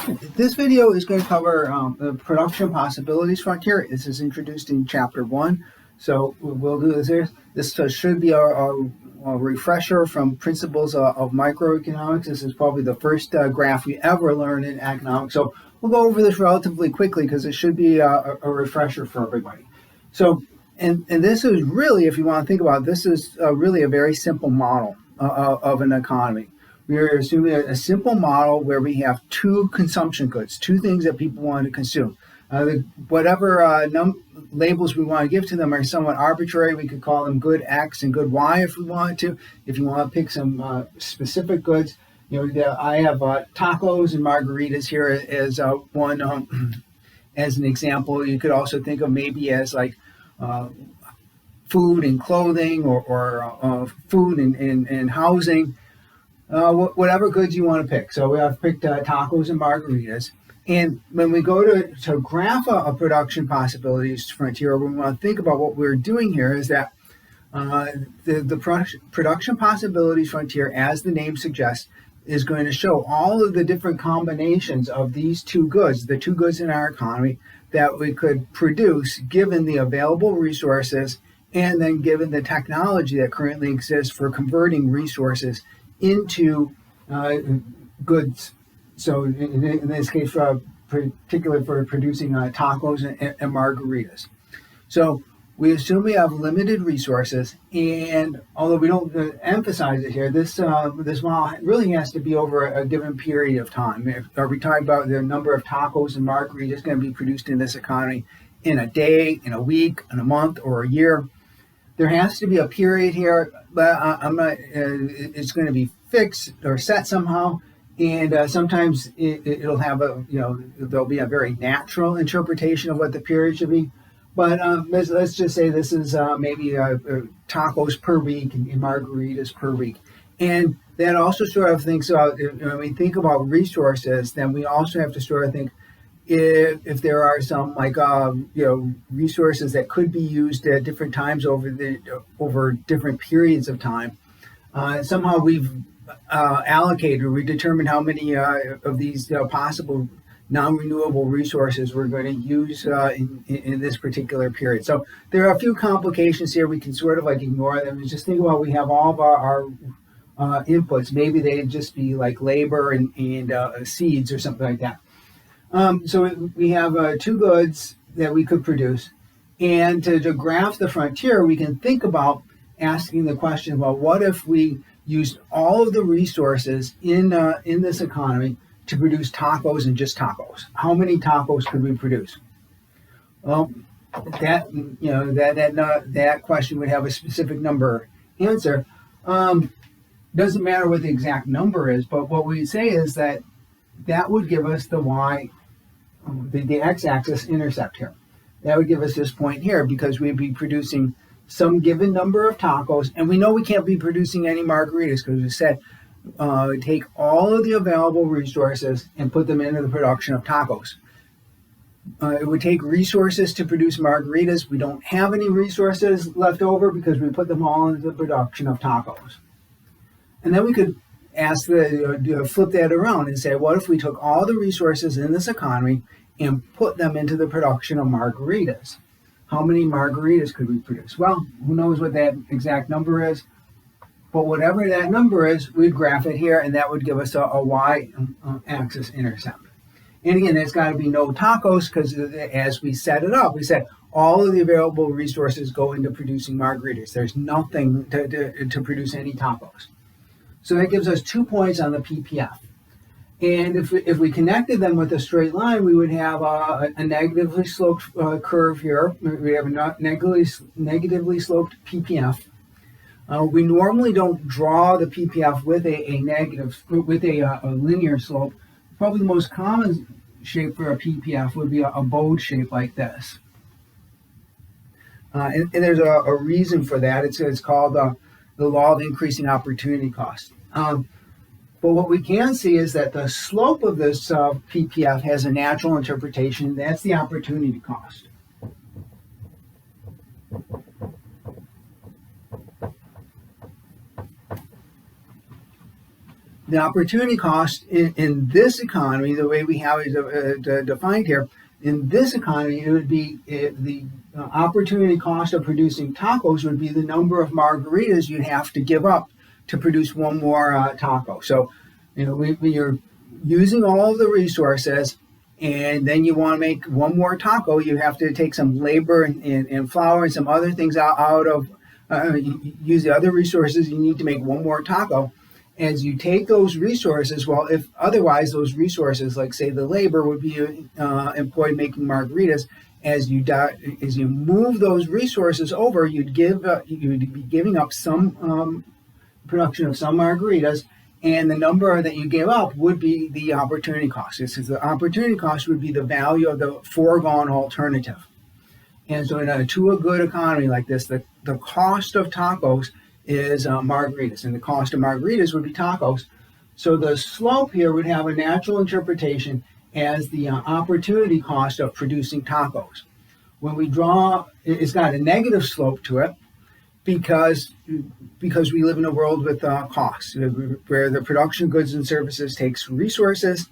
This video is going to cover the production possibilities frontier. This is introduced in chapter 1. So we'll do this here. This should be a refresher from principles of microeconomics. This is probably the first graph we ever learned in economics. So we'll go over this relatively quickly because it should be a refresher for everybody. So, and this is really, if you want to think about it, this is really a very simple model of an economy. We are assuming a simple model where we have two consumption goods, two things that people want to consume. Whatever labels we want to give to them are somewhat arbitrary. We could call them good X and good Y if we wanted to. If you want to pick some specific goods, I have tacos and margaritas here as one as an example. You could also think of maybe as like food and clothing or food and housing. Whatever goods you want to pick. So we have picked tacos and margaritas. And when we go to graph a production possibilities frontier, we want to think about what we're doing here is that the production possibilities frontier, as the name suggests, is going to show all of the different combinations of these two goods, the two goods in our economy that we could produce given the available resources and then given the technology that currently exists for converting resources into goods. So in this case, particularly for producing tacos and margaritas. So we assume we have limited resources, and although we don't emphasize it here, this model really has to be over a given period of time. Are we talking about the number of tacos and margaritas going to be produced in this economy in a day, in a week, in a month, or a year? There has to be a period here, but it's going to be fixed or set somehow. And sometimes it'll have there'll be a very natural interpretation of what the period should be. But let's just say this is maybe tacos per week and margaritas per week. And that also sort of thinks about, when we think about resources, then we also have to sort of think if there are some resources that could be used at different times over different periods of time. Somehow we've we determined how many of these possible non-renewable resources we're going to use in this particular period. So there are a few complications here. We can sort of ignore them and just think about we have all of our inputs. Maybe they'd just be like labor and seeds or something like that. So we have two goods that we could produce. And to graph the frontier, we can think about asking the question, well, what if we used all of the resources in this economy to produce tacos and just tacos? How many tacos could we produce? Well, that question would have a specific number answer. Doesn't matter what the exact number is, but what we say is that would give us the y, the x-axis intercept here. That would give us this point here because we'd be producing some given number of tacos, and we know we can't be producing any margaritas because we said take all of the available resources and put them into the production of tacos. It would take resources to produce margaritas. We don't have any resources left over because we put them all into the production of tacos. And then we could ask flip that around and say, what if we took all the resources in this economy and put them into the production of margaritas? How many margaritas could we produce? Well, who knows what that exact number is? But whatever that number is, we'd graph it here, and that would give us a y-axis intercept. And again, there's got to be no tacos because as we set it up, we said all of the available resources go into producing margaritas. There's nothing to produce any tacos. So that gives us 2 points on the PPF. And if we connected them with a straight line, we would have a negatively sloped curve here. We have a negatively sloped PPF. We normally don't draw the PPF with a linear slope. Probably the most common shape for a PPF would be a bowed shape like this. And there's a reason for that. It's called the law of increasing opportunity cost. But what we can see is that the slope of this PPF has a natural interpretation. That's the opportunity cost. the opportunity cost in this economy, the way we have it defined here, in this economy, it would be the opportunity cost of producing tacos would be the number of margaritas you'd have to give up to produce one more taco. So, you're using all of the resources, and then you want to make one more taco, you have to take some labor and flour and some other things out of, use the other resources you need to make one more taco. As you take those resources, well, if otherwise those resources, like say the labor, would be employed making margaritas, as you move those resources over, you'd be giving up some production of some margaritas, and the number that you gave up would be the opportunity cost. This is the opportunity cost would be the value of the foregone alternative. And so to a good economy like this, the cost of tacos is margaritas, and the cost of margaritas would be tacos. So the slope here would have a natural interpretation as the opportunity cost of producing tacos. When we draw, it's got a negative slope to it because we live in a world with costs, where the production of goods and services takes resources,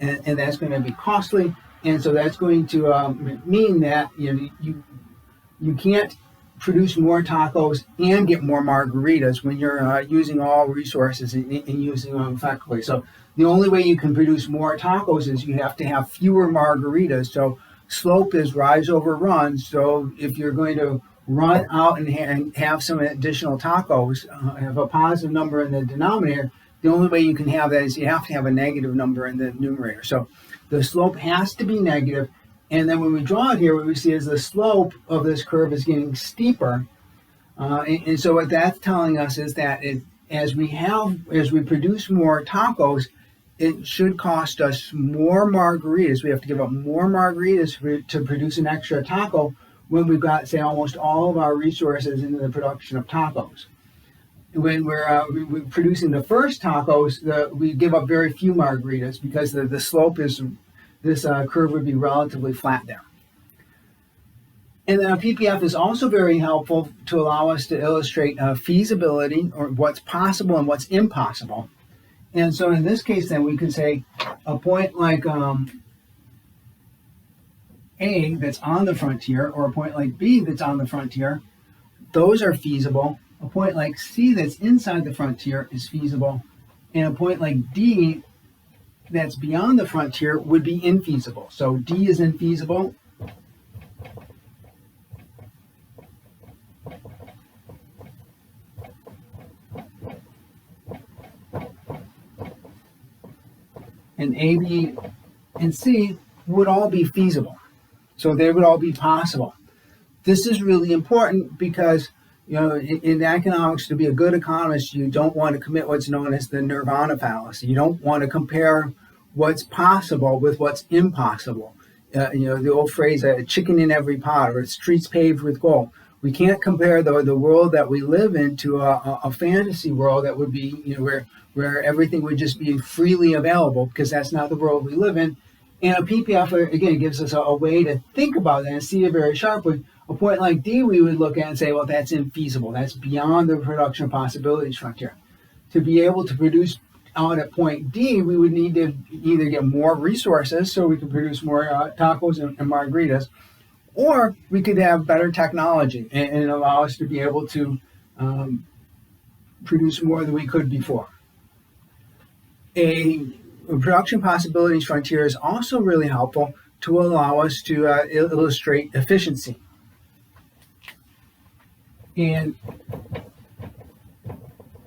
and that's going to be costly. And so that's going to mean that you can't produce more tacos and get more margaritas when you're using all resources and using them effectively. So the only way you can produce more tacos is you have to have fewer margaritas. So slope is rise over run. So if you're going to run out and have some additional tacos, have a positive number in the denominator, the only way you can have that is you have to have a negative number in the numerator. So the slope has to be negative. And then when we draw it here, what we see is the slope of this curve is getting steeper. And so what that's telling us is that as we produce more tacos, it should cost us more margaritas. We have to give up more margaritas to produce an extra taco when we've got, say, almost all of our resources into the production of tacos. When we're producing the first tacos, we give up very few margaritas because the slope is, this curve would be relatively flat there. And then a PPF is also very helpful to allow us to illustrate feasibility, or what's possible and what's impossible. And so in this case, then we could say a point like A that's on the frontier, or a point like B that's on the frontier, those are feasible. A point like C that's inside the frontier is feasible. And a point like D that's beyond the frontier would be infeasible. So D is infeasible. And A, B, and C would all be feasible. So they would all be possible. This is really important because, in economics, to be a good economist, you don't want to commit what's known as the nirvana fallacy. You don't want to compare what's possible with what's impossible. The old phrase, a chicken in every pot, or streets paved with gold. We can't compare the world that we live in to a fantasy world that would be, where everything would just be freely available, because that's not the world we live in. And a PPF, again, gives us a way to think about that and see it very sharply. A point like D, we would look at and say, well, that's infeasible. That's beyond the production possibilities frontier. To be able to produce out at point D, we would need to either get more resources so we can produce more tacos and margaritas, or we could have better technology and allow us to be able to produce more than we could before. A production possibilities frontier is also really helpful to allow us to illustrate efficiency. And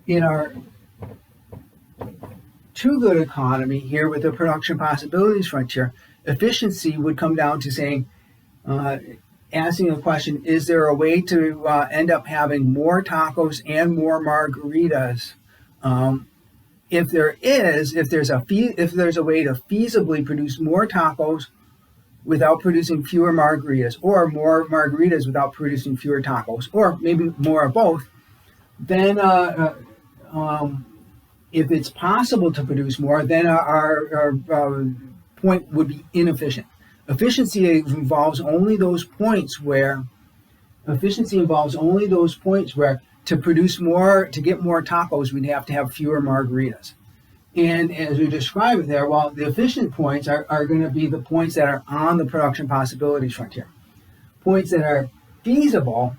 in our too good economy here with the production possibilities frontier, efficiency would come down to saying, asking a question, is there a way to end up having more tacos and more margaritas? If there's a way to feasibly produce more tacos without producing fewer margaritas, or more margaritas without producing fewer tacos, or maybe more of both, then if it's possible to produce more, then our point would be inefficient. Efficiency involves only those points where to produce more, to get more tacos, we'd have to have fewer margaritas. And as we describe it there, well, the efficient points are going to be the points that are on the production possibilities frontier. Points that are feasible,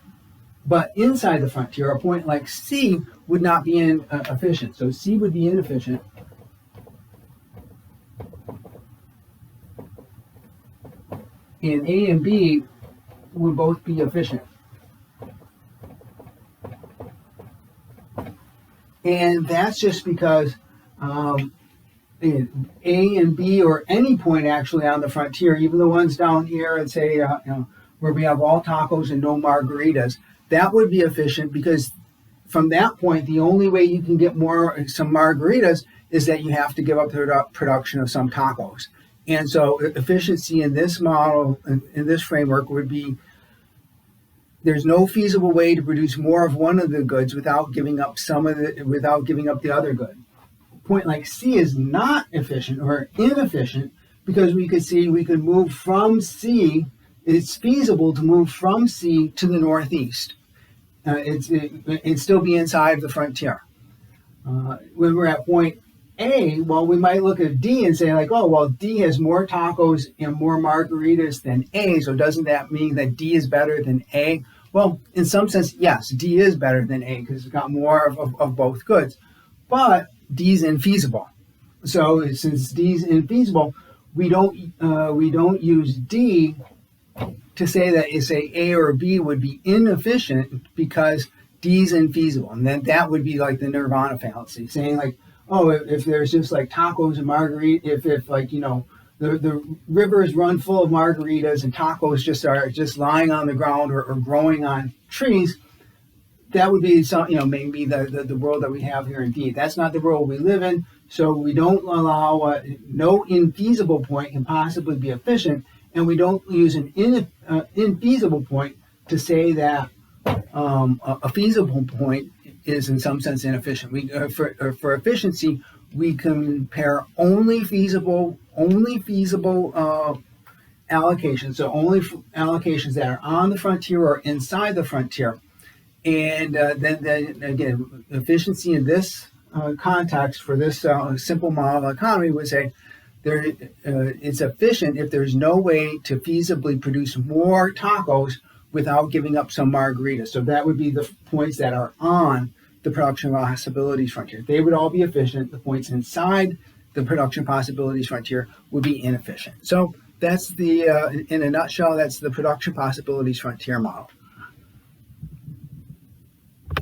but inside the frontier, a point like C would not be efficient. So C would be inefficient. And A and B would both be efficient. And that's just because A and B, or any point actually on the frontier, even the ones down here and say, where we have all tacos and no margaritas, that would be efficient, because from that point, the only way you can get some margaritas is that you have to give up the production of some tacos. And so efficiency in this model, in this framework, would be there's no feasible way to produce more of one of the goods without giving up the other good. A point like C is not efficient or inefficient, because we could move from C. It's feasible to move from C to the northeast. And still be inside the frontier. When we're at point A, well, we might look at D and say, like, oh, well, D has more tacos and more margaritas than A, so doesn't that mean that D is better than A? Well, in some sense, yes, D is better than A because it's got more of both goods. But D's infeasible. So since D's infeasible, we don't use D to say that A or B would be inefficient because D's infeasible. And then that would be like the nirvana fallacy, saying like, oh, if there's just like tacos and margaritas, if like, the rivers run full of margaritas and tacos are just lying on the ground or growing on trees, that would be maybe the world that we have here in D. That's not the world we live in. So we don't allow no infeasible point can possibly be efficient, and we don't use an infeasible point to say that a feasible point is in some sense inefficient. For efficiency, we compare only feasible allocations, so only allocations that are on the frontier or inside the frontier. And then again, efficiency in this context for this simple model economy would say it's efficient if there's no way to feasibly produce more tacos without giving up some margaritas. So that would be the points that are on the production possibilities frontier. They would all be efficient. The points inside the production possibilities frontier would be inefficient. So that's in a nutshell, that's the production possibilities frontier model.